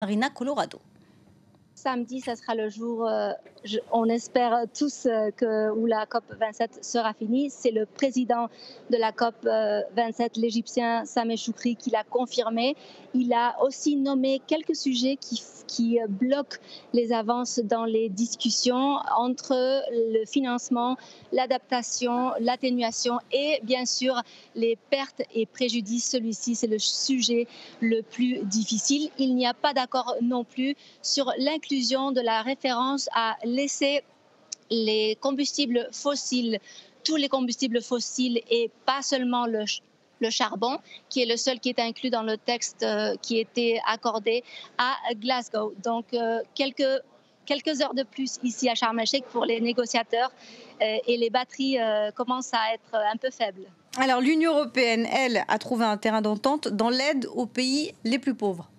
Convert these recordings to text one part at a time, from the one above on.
Marina Colorado. Samedi, ça sera le jour, on espère tous où la COP 27 sera finie. C'est le président de la COP 27, l'Égyptien Sameh Choukri, qui l'a confirmé. Il a aussi nommé quelques sujets qui bloquent les avances dans les discussions entre le financement, l'adaptation, l'atténuation et bien sûr les pertes et préjudices. Celui-ci, c'est le sujet le plus difficile. Il n'y a pas d'accord non plus sur l'inclusion de la référence à laisser les combustibles fossiles, tous les combustibles fossiles et pas seulement le charbon, qui est le seul qui est inclus dans le texte qui était accordé à Glasgow. Donc, quelques heures de plus ici à Sharm el-Sheikh pour les négociateurs et les batteries commencent à être un peu faibles. Alors l'Union européenne, elle, a trouvé un terrain d'entente dans l'aide aux pays les plus pauvres.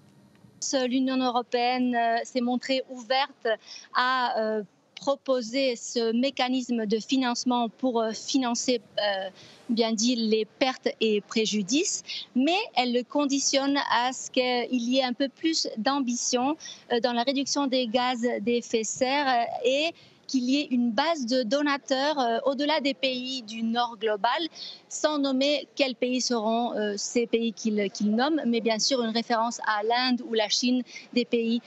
L'Union européenne s'est montrée ouverte à proposer ce mécanisme de financement pour financer, bien dit, les pertes et préjudices, mais elle le conditionne à ce qu'il y ait un peu plus d'ambition dans la réduction des gaz d'effet de serre et qu'il y ait une base de donateurs au-delà des pays du Nord global, sans nommer quels pays seront ces pays qu'il nomme, mais bien sûr une référence à l'Inde ou la Chine, des pays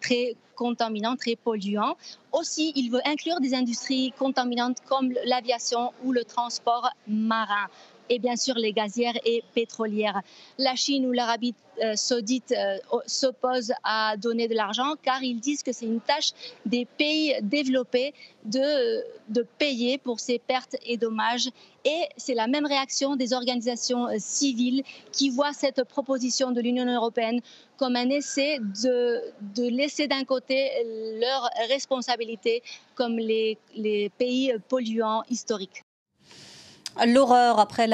très contaminants, très polluants. Aussi, il veut inclure des industries contaminantes comme l'aviation ou le transport marin et bien sûr les gazières et pétrolières. La Chine ou l'Arabie saoudite s'opposent à donner de l'argent car ils disent que c'est une tâche des pays développés de payer pour ces pertes et dommages. Et c'est la même réaction des organisations civiles qui voient cette proposition de l'Union européenne comme un essai de laisser d'un côté leurs responsabilités comme les pays polluants historiques. L'horreur après la